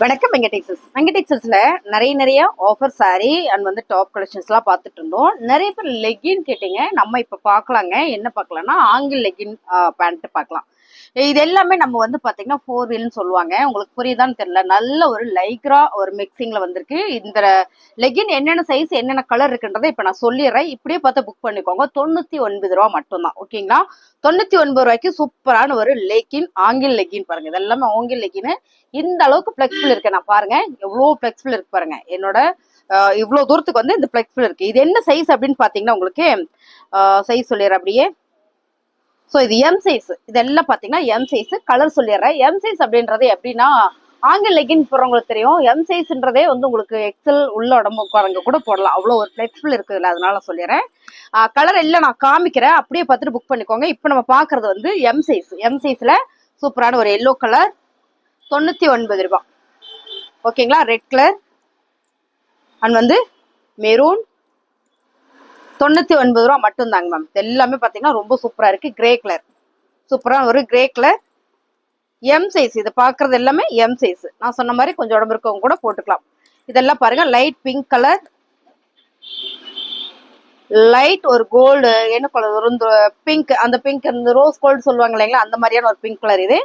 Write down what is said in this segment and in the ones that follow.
வணக்கம் வெங்கடேக்ஸஸ்ல நிறைய offer sorry and வந்து டாப் கலெக்ஷன்ஸ்லாம் பார்த்துட்டு இருந்தோம். நிறைய பேர் லெகின் கேட்டீங்க. நம்ம இப்போ பார்க்கலாங்க. என்ன பார்க்கலாம்னா ஆங்கிள் லெகின் பேண்ட் பார்க்கலாம். இது எல்லாமே நம்ம வந்து பார்த்தீங்கன்னா 4 வீல்னு சொல்லுவாங்க. உங்களுக்கு புரியுதான்னு தெரியல. நல்ல ஒரு லைக்ரா ஒரு மிக்சிங்ல வந்திருக்கு. இந்த லெகின் என்னென்ன சைஸ் என்னென்ன கலர் இருக்குன்றதை இப்போ நான் சொல்லிடுறேன். இப்படியே பார்த்து புக் பண்ணிக்கோங்க. 99 ரூபா மட்டும்தான். ஓகேங்களா? 99 ரூபாய்க்கு சூப்பரான ஒரு லெகின் ஆங்கிள் லெகின் பாருங்க. இது எல்லாமே ஆங்கிள் லெகின். இந்த அளவுக்கு பிளெக்சிபிள் இருக்கு. நான் பாருங்க எவ்வளோ பிளெக்சிபிள் இருக்கு பாருங்க. என்னோட இவ்வளோ தூரத்துக்கு வந்து இந்த பிளெக்சிபிள் இருக்கு. இது என்ன சைஸ் அப்படின்னு பார்த்தீங்கன்னா உங்களுக்கு சைஸ் சொல்லிடுறேன் அப்படியே. ஸோ இது எம் சைஸ். இதெல்லாம் பார்த்தீங்கன்னா எம் சைஸ். கலர் சொல்லிடுறேன். எம் சைஸ் அப்படின்றது எப்படின்னா ஆங்கிள் லெகின் போடுறவங்களுக்கு தெரியும். எம் சைஸ்ன்றதே வந்து உங்களுக்கு எக்ஸல் உள்ள உடம்புக்காரங்க கூட போடலாம். அவ்வளோ ஒரு ஃபிளெக்சிபிள் இருக்குதுல்ல, அதனால சொல்லிடுறேன். கலர் எல்லாம் நான் காமிக்கிறேன். அப்படியே பார்த்துட்டு புக் பண்ணிக்கோங்க. இப்போ நம்ம பார்க்கறது வந்து எம் சைஸ். எம் சைஸ்ல சூப்பரான ஒரு எல்லோ கலர் 99 ரூபாய். ஓகேங்களா? ரெட் கலர் அண்ட் வந்து மெரூன் 99 ரூபா மட்டும்தாங்க மேம். எல்லாமே பார்த்தீங்கன்னா ரொம்ப சூப்பரா இருக்கு. கிரே கலர் சூப்பரான ஒரு கிரே கலர் எம் சைஸ். இது பார்க்கறது எல்லாமே எம் சைஸ். நான் சொன்ன மாதிரி கொஞ்சம் உடம்பு இருக்கவங்க கூட போட்டுக்கலாம். இதெல்லாம் பாருங்க லைட் பிங்க் கலர், லைட் ஒரு கோல்டு என்ன கலர் ஒரு பிங்க், அந்த பிங்க் இந்த ரோஸ் கோல்டு சொல்லுவாங்க இல்லைங்களா, அந்த மாதிரியான ஒரு பிங்க் கலர். இது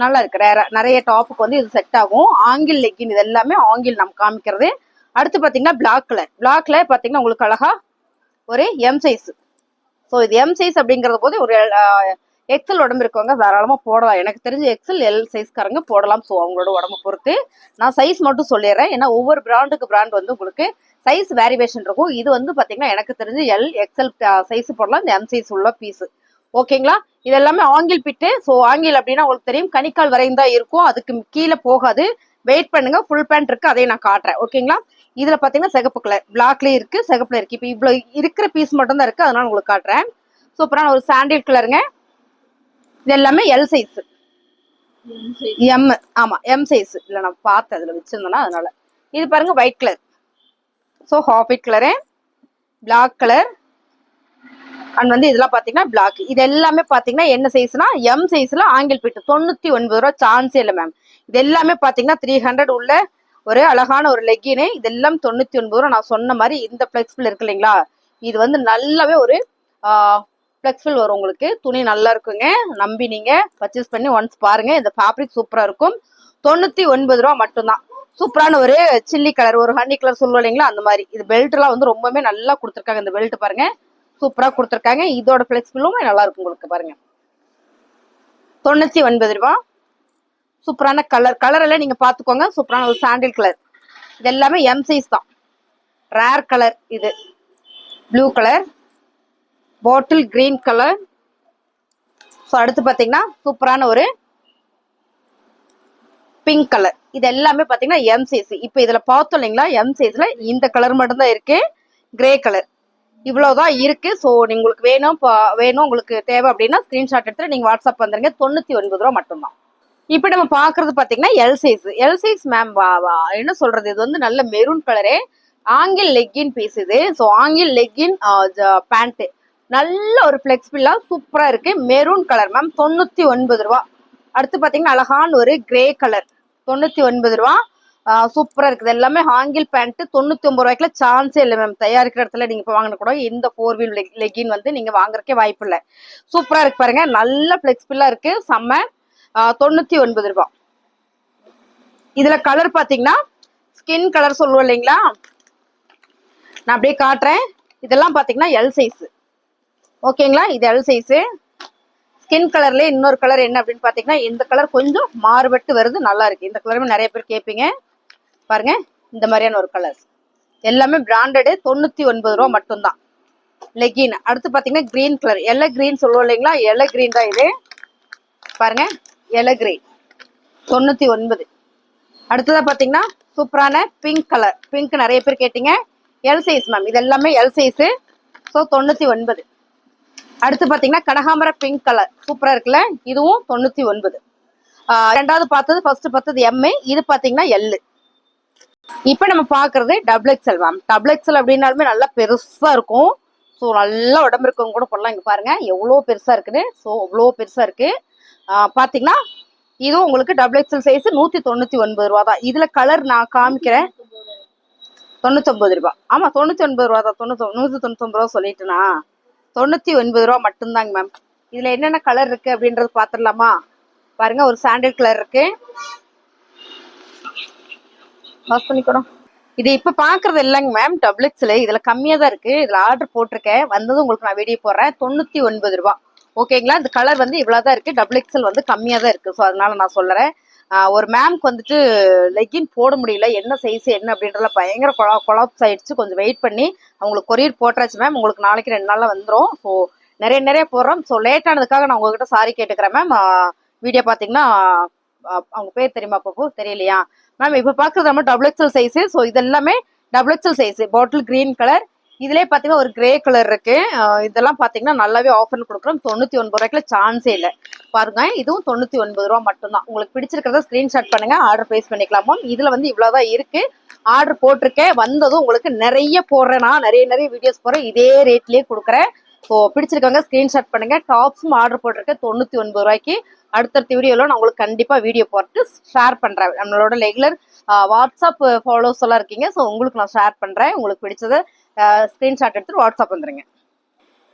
நல்லா இருக்கு. நிறைய டாப்புக்கு வந்து இது செட் ஆகும். ஆங்கிள் லெக்கின் இது எல்லாமே ஆங்கிள் நம்ம காமிக்கிறது. அடுத்து பார்த்தீங்கன்னா பிளாக் கலர். பிளாக் கலர் பார்த்தீங்கன்னா உங்களுக்கு அழகா ஒரு எம் சைஸ். ஸோ இது எம் சைஸ் அப்படிங்கிறது போது ஒரு எக்ஸல் உடம்பு இருக்கவங்க தாராளமாக போடலாம். எனக்கு தெரிஞ்ச எக்ஸல் எல் சைஸ்காரங்க போடலாம். ஸோ அவங்களோட உடம்பு பொறுத்து நான் சைஸ் மட்டும் சொல்லிடுறேன். ஏன்னா ஒவ்வொரு பிராண்டுக்கு பிராண்ட் வந்து உங்களுக்கு சைஸ் வேரியேஷன் இருக்கும். இது வந்து பார்த்தீங்கன்னா எனக்கு தெரிஞ்சு எல் எக்ஸல் சைஸ் போடலாம். இந்த எம் சைஸ் உள்ள பீஸ். ஓகேங்களா? இது எல்லாமே ஆங்கிள் பிட்டு. ஸோ ஆங்கிள் அப்படின்னா உங்களுக்கு தெரியும் கணிக்கால் வரையும் தான் இருக்கும். அதுக்கு கீழே போகாது. வெயிட் பண்ணுங்க. ஃபுல் பேண்ட் இருக்கு, அதையும் நான் காட்டுறேன். ஓகேங்களா? இதுல பாத்தீங்கன்னா சிகப்பு கலர், பிளாக்லயும் இருக்கு, சிகப்புல இருக்கு. இப்போ இவ்வளவு இருக்கிற பீஸ் மட்டும் தான் இருக்கு, அதனால உங்களுக்கு காட்டுறேன். சூப்பரான ஒரு சாண்டில் கலருங்க. இது எல்லாமே எல் சைஸ். எம், ஆமா எம் சைஸ். இல்ல நான் பார்த்தேன் அதுல வச்சிருந்தேன்னா அதனால. இது பாருங்க white colour. So half white colour, black colour and வந்து இதெல்லாம் பாத்தீங்கன்னா பிளாக். இது எல்லாமே பாத்தீங்கன்னா என்ன சைஸ்னா எம் சைஸ்ல ஆங்கிள் பிட்டு 99 ரூபா. சான்ஸே இல்லை மேம். இது எல்லாமே பாத்தீங்கன்னா 300 உள்ள ஒரு அழகான ஒரு லெக்கினு. இதெல்லாம் 99 ரூபா. நான் சொன்ன மாதிரி இந்த பிளெக்சிபிள் இருக்கு இல்லைங்களா, இது வந்து நல்லாவே ஒரு பிளெக்சிபிள் வரும். உங்களுக்கு துணி நல்லா இருக்குங்க. நம்பி நீங்க பர்ச்சேஸ் பண்ணி ஒன்ஸ் பாருங்க. இந்த ஃபேப்ரிக் சூப்பரா இருக்கும். 99 ரூபா மட்டும்தான். சூப்பரான ஒரு சில்லி கலர், ஒரு ஹனி கலர் சொல்லுவோம் இல்லைங்களா, அந்த மாதிரி. இது பெல்ட் எல்லாம் வந்து ரொம்பவே நல்லா கொடுத்துருக்காங்க. இந்த பெல்ட் பாருங்க சூப்பரா கொடுத்துருக்காங்க. இதோட பிளெக்சிபிளும் நல்லா இருக்கும் உங்களுக்கு. பாருங்க 99 ரூபா. சூப்பரான கலர் எல்லாம் நீங்க பாத்துக்கோங்க. சூப்பரான ஒரு சாண்டில் கலர். இது எல்லாமே எம் சைஸ் தான். Rare colour. இது blue colour, bottle green colour. So அடுத்து பாத்தீங்கன்னா சூப்பரான ஒரு பிங்க் கலர். இது எல்லாமே பாத்தீங்கன்னா எம் சைஸ். இப்போ இதுல பார்த்தோம் இல்லைங்களா, எம் சைஸ்ல இந்த கலர் மட்டும் தான் இருக்கு. கிரே கலர் இவ்வளவுதான் இருக்கு. ஸோ உங்களுக்கு வேணும் உங்களுக்கு தேவை அப்படின்னா ஸ்கிரீன்ஷாட் எடுத்து நீங்க வாட்ஸ்அப் வந்துருங்க. 99 ரூபா மட்டும்தான். இப்ப நம்ம பாக்குறது பாத்தீங்கன்னா L size. L size ma'am என்ன சொல்றது, இது வந்து நல்ல மெரூன் கலரே ஆங்கிள் லெக்கின் பீஸ் இது. ஸோ ஆங்கிள் லெக்கின் பேண்ட் நல்ல ஒரு பிளெக்சிபிளா சூப்பரா இருக்கு. மெரூன் கலர் மேம் 99 ரூபா. அடுத்து பாத்தீங்கன்னா அழகான ஒரு கிரே கலர் 99 ரூபா. சூப்பரா இருக்குது. எல்லாமே ஆங்கிள் பேண்ட் 99 ரூபாய்க்குல சான்ஸே இல்லை மேம். தயாரிக்கிற இடத்துல நீங்க இப்போ வாங்கின கூட இந்த 4 வீல் லெக்கின் வந்து நீங்க வாங்குறதுக்கே வாய்ப்பு இல்லை. சூப்பரா இருக்கு பாருங்க. நல்ல பிளெக்சிபிளா இருக்கு. செம்ம 99 ரூபாய். இதுல கலர் பாத்தீங்கன்னா ஸ்கின் கலர் சொல்லுவோம் இல்லைங்களா, நான் அப்படியே காட்டுறேன். இதெல்லாம் பாத்தீங்கன்னா எல் சைஸ். ஓகேங்களா? இது எல் சைஸ். ஸ்கின் கலர்ல இன்னொரு கலர் என்ன அப்படின்னு பாத்தீங்கன்னா இந்த கலர் கொஞ்சம் மாறுபட்டு வருது. நல்லா இருக்கு. இந்த கலருமே நிறைய பேர் கேட்பீங்க. பாருங்க இந்த மாதிரியான ஒரு கலர். எல்லாமே பிராண்டடு. 99 ரூபா மட்டும்தான் லெகின். அடுத்து பாத்தீங்கன்னா கிரீன் கலர், எல்ல கிரீன் சொல்லுவோம் இல்லைங்களா, எல்ல கிரீன் தான் இது. பாருங்க எல்லோ கிரீன் 99. அடுத்ததா பாத்தீங்கன்னா சூப்பரான பிங்க் கலர். பிங்க் நிறைய பேர் கேட்டீங்க. L size ma'am. இது எல்லாமே எல் சைஸ். ஸோ 99. அடுத்து பாத்தீங்கன்னா கனகாம்பர பிங்க் கலர் சூப்பரா இருக்குல்ல, இதுவும் 99. ரெண்டாவது பார்த்தது ஃபர்ஸ்ட் பார்த்தது எம். இது பாத்தீங்கன்னா எல். இப்ப நம்ம பாக்குறது double XL ma'am. Double XL அப்படின்னாலுமே நல்லா பெருசா இருக்கும். ஸோ நல்லா உடம்பு இருக்கவங்க கூட போடலாம். இங்க பாருங்க எவ்வளோ பெருசா இருக்குன்னு. ஸோ அவ்வளோ பெருசா இருக்கு. பாத்தீங்கன்னா இதுவும் உங்களுக்கு டபுள் எக்ஸல் சைஸ் 199 ரூபா தான். இதுல கலர் நான் காமிக்கிறேன். 99 ரூபா. ஆமா 99 ரூபா தான். 199 ரூபா சொல்லிட்டுனா 99 ரூபா மட்டும்தாங்க மேம். இதுல என்னென்ன கலர் இருக்கு அப்படின்றது பாத்துடலாமா? பாருங்க, ஒரு சாண்டில் கலர் இருக்கு. பாஸ் பண்ணிக்கணும். இது இப்ப பாக்குறது இல்லைங்க மேம், டபுள் எக்ஸ்எல். இதுல கம்மியா தான் இருக்கு. இதுல ஆர்டர் போட்டிருக்கேன், வந்தது உங்களுக்கு நான் வீடியோ போடுறேன். 99 ரூபா. ஓகேங்களா? இந்த கலர் வந்து இவ்வளவுதான் இருக்கு. டபுள் எக்ஸ்எல் வந்து கம்மியா தான் இருக்கு. ஸோ அதனால நான் சொல்றேன். ஒரு மேம்க்கு வந்துட்டு லெக்கின் போட முடியல, என்ன சைஸ் என்ன அப்படின்றதுல பயங்கர கொலாப்ஸ் ஆயிடுச்சு. கொஞ்சம் வெயிட் பண்ணி அவங்களுக்கு கொரியர் போட்டாச்சு மேம். உங்களுக்கு நாளைக்கு 2 நாள்ல வந்துடும். ஸோ நிறைய போடுறோம். ஸோ லேட் ஆனதுக்காக நான் உங்ககிட்ட சாரி கேட்டுக்கிறேன் மேம். வீடியோ பாத்தீங்கன்னா அவங்க பேர் தெரியுமா? பாப்பு தெரியலையா மேம்? இப்ப பாக்குறது நம்ம டபுள் எக்ஸ்எல் சைஸ். ஸோ இது எல்லாமே டபுள் எக்ஸ்எல் சைஸ். பாட்டில் கிரீன் கலர். இதுலயே பாத்தீங்கன்னா ஒரு கிரே கலர் இருக்கு. இதெல்லாம் பாத்தீங்கன்னா நல்லாவே ஆஃபர் கொடுக்குறோம். 99 ரூபாய்க்குல சான்ஸே இல்லை. பாருங்க, இதுவும் 99 ரூபா மட்டும்தான். உங்களுக்கு பிடிச்சிருக்கிறத ஸ்கிரீன்ஷாட் பண்ணுங்க, ஆர்டர் பிளேஸ் பண்ணிக்கலாமா? இதுல வந்து இவ்வளவுதான் இருக்கு. ஆர்டர் போட்டிருக்கேன், வந்ததும் உங்களுக்கு நிறைய போடுறேன். நான் நிறைய வீடியோஸ் போடுறேன், இதே ரேட்லயே கொடுக்குறேன். ஸோ பிடிச்சிருக்கவங்க ஸ்கிரீன்ஷாட் பண்ணுங்க. டாப்ஸும் ஆர்டர் போட்டிருக்கேன் 99 ரூபாய்க்கு. அடுத்தடுத்த வீடியோல நான் உங்களுக்கு கண்டிப்பா வீடியோ போட்டு ஷேர் பண்றேன். நம்மளோட ரெகுலர் வாட்ஸ்அப் ஃபாலோவர்ஸ் எல்லாம் இருக்கீங்க. ஸோ உங்களுக்கு நான் ஷேர் பண்றேன். உங்களுக்கு பிடிச்சதை ஸ்கிரீன்ஷாட் எடுத்து வாட்ஸ்அப் வந்துருங்க.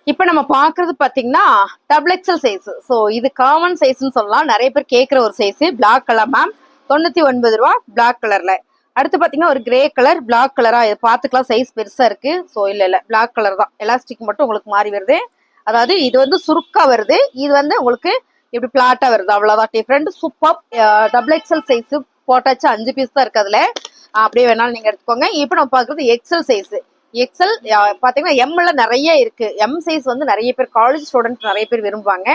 இப்ப நம்ம பாக்குறது பாத்தீங்கன்னா டபுள் எக்ஸ்எல் சைஸ். ஸோ இது காமன் சைஸ்ன்னு சொல்லலாம். நிறைய பேர் கேட்கிற ஒரு சைஸ். பிளாக் கலர் மேம், 99 ரூபா பிளாக் கலர்ல. அடுத்து பாத்தீங்கன்னா ஒரு கிரே கலர் பிளாக் கலரா. இது பாத்துக்கலாம், சைஸ் பெருசா இருக்கு. ஸோ இல்ல பிளாக் கலர் தான். எலாஸ்டிக் மட்டும் உங்களுக்கு மாறி வருது. அதாவது இது வந்து சுருக்கா வருது, இது வந்து உங்களுக்கு இப்படி பிளாட்டா வருது. அவ்வளவுதான் different. Super. Double XL size போட்டாச்சு. 5 பீஸ் தான் இருக்கு அதுல. அப்படியே வேணாலும் நீங்க எடுத்துக்கோங்க. இப்ப நம்ம பாக்குறது எக்ஸ்எல் சைஸ். எக்ஸ்எல் பாத்தீங்கன்னா எம்ல நிறைய இருக்கு. எம் சைஸ் வந்து நிறைய பேர் காலேஜ் ஸ்டூடெண்ட் நிறைய பேர் விரும்புவாங்க.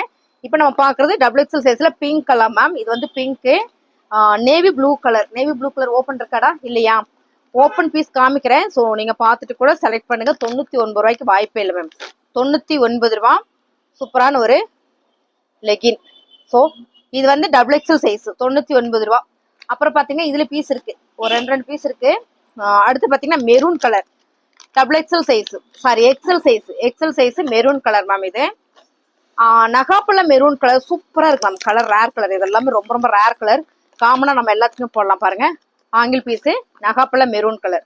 இப்ப நம்ம பாக்குறது டபுள் எக்ஸ்எல் சைஸ்ல பிங்க் கலர் மேம். இது வந்து pink, navy blue colour. Navy blue colour open இருக்காடா? இல்லையா? ஓப்பன் பீஸ் காமிக்கிறேன். ஸோ நீங்க பார்த்துட்டு கூட செலக்ட் பண்ணுங்க. 99 ரூபாய்க்கு வாய்ப்பே இல்லை மேம். 99 ரூபா. சூப்பரான ஒரு லெகின். ஸோ இது வந்து டபுள் எக்ஸ்எல் சைஸ் 99 ரூபா. அப்புறம் பாத்தீங்கன்னா இதுல பீஸ் இருக்கு, ஒரு 2 பீஸ் இருக்கு. அடுத்து பாத்தீங்கன்னா maroon colour double XL size, sorry XL size. XL size maroon colour ma'am. இது நகாப்பழ மெரூன் கலர் சூப்பரா இருக்கு மேம். Colour rare colour. இது எல்லாமே ரொம்ப ரேர் கலர். காமனா நம்ம எல்லாத்துக்கும் போடலாம். பாருங்க, ஆங்கிள் பீஸ், நகாப்பழ மெரூன் கலர்.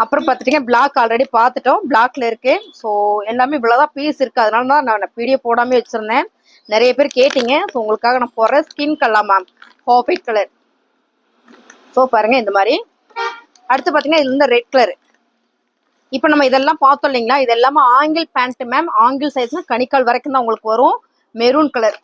அப்புறம் பாத்துட்டீங்க பிளாக் ஆல்ரெடி பாத்துட்டோம், பிளாக்ல இருக்கு. ஸோ எல்லாமே இவ்வளவுதான் பீஸ் இருக்கு. அதனால தான் நான் வீடியோ போடாம வச்சிருந்தேன். நிறைய பேர் கேட்டீங்க. ஸோ உங்களுக்காக நான் போடுறேன். Skin colour ma'am, coffee colour. So பாருங்க இந்த மாதிரி. அடுத்து பாத்தீங்கன்னா இது வந்து ரெட் கலர். இப்ப நம்ம இதெல்லாம் பார்த்தோம் இல்லைங்களா? இது எல்லாமே ஆங்கிள் பேண்ட் மேம். ஆங்கிள் சைஸ்னா கணிக்கால் வரைக்கும் தான் உங்களுக்கு வரும். Maroon colour.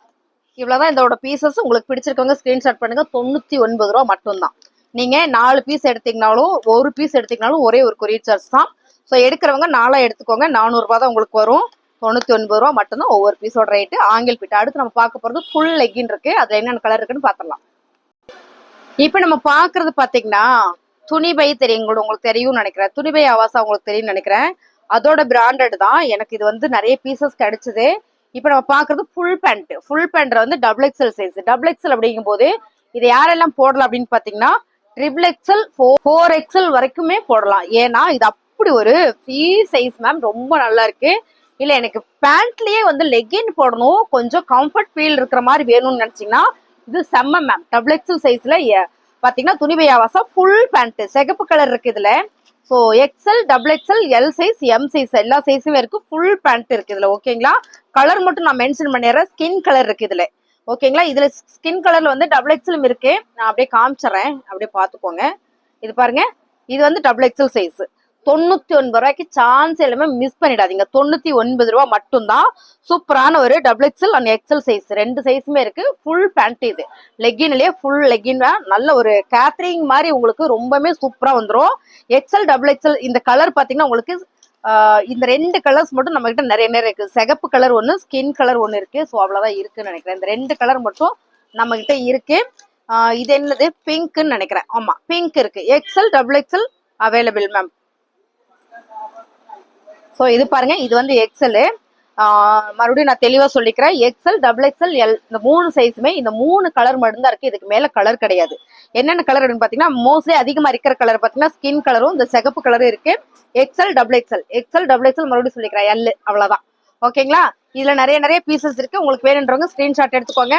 இவ்வளவுதான் இதோட பீசஸ். உங்களுக்கு பிடிச்சிருக்கவங்க ஸ்கிரீன்ஷாட் பண்ணுங்க. 99 ரூபா மட்டும்தான். நீங்க 4 பீஸ் எடுத்தீங்கனாலும், ஒரு பீஸ் எடுத்தீங்கனாலும் ஒரே ஒரு கொரியர் சார்ஜ் தான். ஸோ எடுக்கிறவங்க 4 எடுத்துக்கோங்க. 400 ரூபாய் தான் உங்களுக்கு வரும். 99 ரூபா மட்டும்தான் ஒவ்வொரு பீஸோட ரேட்டு. Angle beat. அடுத்து நம்ம பார்க்க போறது ஃபுல் லெக்கின் இருக்கு. அதுல என்னென்ன கலர் இருக்குன்னு பாத்திரலாம். இப்ப நம்ம பாக்குறது பாத்தீங்கன்னா துணிபை தெரியும், உங்களுக்கு தெரியும் நினைக்கிறேன். துணிபை ஆவாசா உங்களுக்கு தெரியும் நினைக்கிறேன். அதோட பிராண்டட் தான். எனக்கு இது வந்து நிறைய பீசஸ் கிடைச்சது. இப்ப நம்ம பாக்குறது ஃபுல் பேண்ட். ஃபுல் பேண்ட் வந்து double XL size. Double XL அப்படிங்கும் போது இது யாரெல்லாம் போடலாம் அப்படின்னு பாத்தீங்கன்னா ட்ரிபிள் எக்ஸ்எல் 4XL வரைக்குமே போடலாம். ஏன்னா இது அப்படி ஒரு ஃப்ரீ சைஸ் மேம். ரொம்ப நல்லா இருக்கு. இல்ல எனக்கு பேண்ட்லயே வந்து லெகின் போடணும், கொஞ்சம் கம்ஃபர்ட் ஃபீல் இருக்கிற மாதிரி வேணும்னு நினைச்சீங்கன்னா இது செம்ம மேம். டபுள் எக்ஸ்எல் சைஸ்ல பாத்தீங்கன்னா துணிபை ஆவாசா ஃபுல் பேண்ட் சிகப்பு கலர் இருக்கு இதுல. So XL, double XL, L size, M size எல்லா சைஸுமே இருக்கு. ஃபுல் பேண்ட் இருக்கு இதுல. ஓகேங்களா? கலர் மட்டும் நான் மென்ஷன் பண்ணிடுறேன். ஸ்கின் கலர் இருக்கு இதுல. ஓகேங்களா? இதுல ஸ்கின் கலர்ல வந்து டபுள் எக்ஸ்எல் இருக்கு. நான் அப்படியே காமிச்சிடறேன், அப்படியே பாத்துக்கோங்க. இது பாருங்க, இது வந்து டபுள் எக்ஸ்எல் சைஸ். 99 ரூபாய்க்கு சான்ஸ் எல்லாமே மிஸ் பண்ணிடாதீங்க. 99 ரூபா மட்டும்தான். சூப்பரான ஒரு double XL and XL size 2 சைஸுமே இருக்கு. ஃபுல் பேண்ட் இது. லெக்கின்லயே ஃபுல் லெக்கின் நல்ல ஒரு கேத்ரிங் மாதிரி உங்களுக்கு ரொம்பவே சூப்பரா வந்துடும். XL, double XL. இந்த கலர் பாத்தீங்கன்னா உங்களுக்கு இந்த 2 கலர்ஸ் மட்டும் நம்ம கிட்ட நிறைய இருக்கு. சிகப்பு கலர் ஒண்ணு, ஸ்கின் கலர் ஒண்ணு இருக்கு. ஸோ அவ்வளவுதான் இருக்குன்னு நினைக்கிறேன். இந்த 2 கலர் மட்டும் நம்ம கிட்ட இருக்கு. இது என்னது? பிங்க்னு நினைக்கிறேன். ஆமா, பிங்க் இருக்கு. XL, double XL available ma'am. So இது பாருங்க, இது வந்து எக்ஸ்எல். மறுபடியும் நான் தெளிவா சொல்லிக்கிறேன். எக்ஸ்எல், டபுள் எக்ஸ்எல், எல் இந்த 3 சைஸுமே இந்த 3 கலர் மட்டும்தான் இருக்கு. இதுக்கு மேல கலர் கிடையாது. என்னென்ன கலர் அப்படின்னு பாத்தீங்கன்னா மோஸ்ட்லி அதிகமா இருக்கிற கலர் பாத்தீங்கன்னா ஸ்கின் கலரும் இந்த சிகப்பு கலரும் இருக்கு. XL, double XL. XL, double XL மறுபடியும் சொல்லிக்கிறேன். எல் அவ்வளவுதான். ஓகேங்களா? இதுல நிறைய பீசஸ் இருக்கு. உங்களுக்கு வேணுன்றவங்க ஸ்கிரீன்ஷாட் எடுத்துக்கோங்க.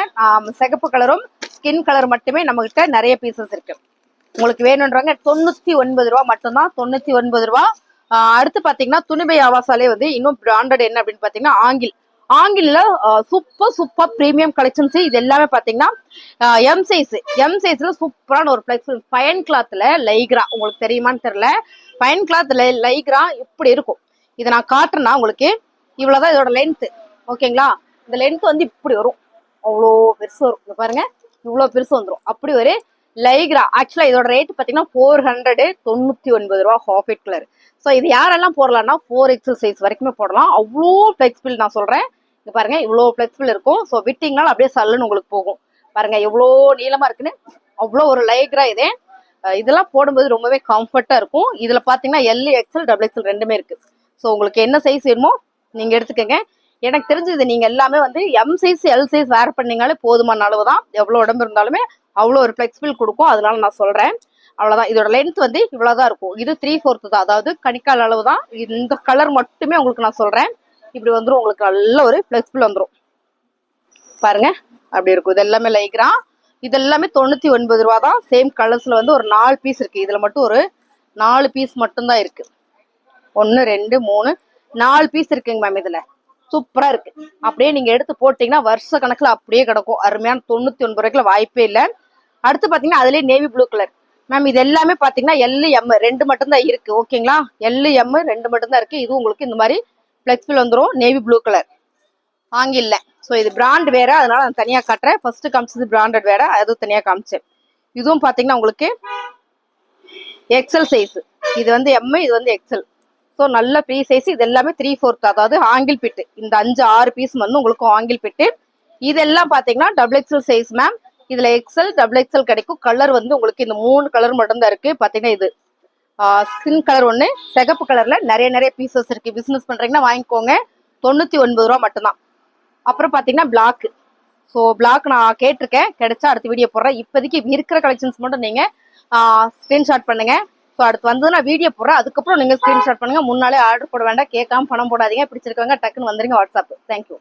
சிகப்பு கலரும் ஸ்கின் கலர் மட்டுமே நம்ம கிட்ட நிறைய பீசஸ் இருக்கு. உங்களுக்கு வேணுன்றவங்க 99 ரூபா மட்டும்தான், 99 ரூபா. அடுத்து பாத்தீங்கன்னா துணிபை ஆவாசாலே வந்து இன்னும் பிராண்டட் என்ன அப்படின்னு பாத்தீங்கன்னா ஆங்கில சூப்பர் பிரீமியம் கலெக்ஷன்ஸ். இது எல்லாமே பாத்தீங்கன்னா எம் சைஸ்ல சூப்பரான ஒரு பிளெக்ஸ் பயன் கிளாத்ல லைக்ரா. உங்களுக்கு தெரியுமான்னு தெரியல, பயன் கிளாத்ல லைக்ரா இப்படி இருக்கும். இதை நான் காட்டுறேன்னா உங்களுக்கு இவ்வளவுதான் இதோட லென்த். ஓகேங்களா, இந்த லென்த் வந்து இப்படி வரும், அவ்வளோ பெருசு வரும். பாருங்க இவ்வளவு பெருசு வந்துடும். அப்படி ஒரு லைக்ரா. ஆக்சுவலா இதோட ரேட் பாத்தீங்கன்னா 499 ரூபா ஹாஃப் ஒயிட் கலர். ஸோ இது யாரெல்லாம் போடலாம்னா 4XL சைஸ் வரைக்குமே போடலாம். அவ்வளோ ஃபிளெக்சிபிள் நான் சொல்றேன். இங்க பாருங்க இவ்வளோ ஃபிளெக்சிபிள் இருக்கும். ஸோ விட்டிங்கனால அப்படியே சல்லுன்னு உங்களுக்கு போகும். பாருங்க எவ்வளோ நீளமா இருக்குன்னு, அவ்வளோ ஒரு லைக்ரா. இதெல்லாம் போடும்போது ரொம்பவே கம்ஃபர்ட்டா இருக்கும். இதுல பாத்தீங்கன்னா LXL XXL ரெண்டுமே இருக்கு. ஸோ உங்களுக்கு என்ன சைஸ் வேணுமோ நீங்க எடுத்துக்கங்க. எனக்கு தெரிஞ்சது நீங்க எல்லாமே வந்து எம் சைஸ் எல் சைஸ் வேர் பண்ணீங்கனாலே போதுமான அளவு தான். எவ்வளவு உடம்பு இருந்தாலுமே அவ்வளோ ஒரு ஃபிளெக்சிபிள் கொடுக்கும். அதனால நான் சொல்றேன். அவ்வளவுதான். இதோட லென்த் வந்து இவ்வளவுதான் இருக்கும். இது 3/4 தான், அதாவது கணிக்கால் அளவு தான். இந்த கலர் மட்டுமே உங்களுக்கு நான் சொல்றேன். இப்படி வந்துடும். உங்களுக்கு நல்ல ஒரு ஃபிளெக்சிபிள் வந்துடும். பாருங்க அப்படி இருக்கும். இது எல்லாமே லைக்ரா. இது எல்லாமே 99 ரூபா தான். சேம் கலர்ஸ்ல வந்து ஒரு 4 பீஸ் இருக்கு. இதுல மட்டும் ஒரு 4 பீஸ் மட்டும்தான் இருக்கு. 1 2 3 4 பீஸ் இருக்குங்க மேம். இதுல சூப்பரா இருக்கு. அப்படியே நீங்க எடுத்து போட்டீங்கன்னா வருஷ கணக்குல அப்படியே கிடக்கும். அருமையான 99 ரூபாய்க்குல வாய்ப்பே இல்லை. அடுத்து பாத்தீங்கன்னா அதுலயே நேவி ப்ளூ கலர் மேம். இது எல்லாமே பாத்தீங்கன்னா LM 2 மட்டும் தான் இருக்கு. ஓகேங்களா, LM 2 மட்டும் தான் இருக்கு. இது உங்களுக்கு இந்த மாதிரி பிளெக்சிபிள் வந்துடும். நேவி ப்ளூ கலர் ஆங்கில. ஸோ இது பிராண்ட் வேற, அதனால நான் தனியா காட்டுறேன். ஃபர்ஸ்ட் காமிச்சது பிராண்டட் வேற, அது தனியா காமிச்சேன். இதுவும் பாத்தீங்கன்னா உங்களுக்கு எக்ஸல் சைஸ். இது வந்து M, இது வந்து XL. ஸோ நல்ல ஃப்ரீ சைஸ். இது எல்லாமே 3/4, அதாவது ஆங்கிள் பிட்டு. இந்த 5-6 பீஸ் வந்து உங்களுக்கு ஆங்கிள் பிட்டு. இதெல்லாம் பாத்தீங்கன்னா XXL சைஸ் மேம். இதுல XL XXL கிடைக்கும். கலர் வந்து உங்களுக்கு இந்த 3 கலர் மட்டும் தான் இருக்கு. பாத்தீங்கன்னா இது ஸ்கின் கலர் ஒண்ணு, சிகப்பு கலர்ல நிறைய பீசஸ் இருக்கு. பிசினஸ் பண்றீங்கன்னா வாங்கிக்கோங்க. 99 ரூபா மட்டும்தான். அப்புறம் பாத்தீங்கன்னா பிளாக். ஸோ பிளாக் நான் கேட்டிருக்கேன், கிடைச்சா அடுத்த வீடியோ போடுறேன். இப்போதைக்கு இருக்கிற கலெக்ஷன்ஸ் மட்டும் நீங்க ஸ்கிரீன்ஷாட் பண்ணுங்க. ஸோ அடுத்து வந்து நான் வீடியோ போடுறேன், அதுக்கப்புறம் நீங்க ஸ்கிரீன்ஷாட் பண்ணுங்க. முன்னாலே ஆர்டர் போட வேண்டாம், கேட்காம பணம் போடாதீங்க. பிடிச்சிருக்கவங்க டக்குன்னு வந்துருங்க வாட்ஸ்அப். தேங்க்யூ.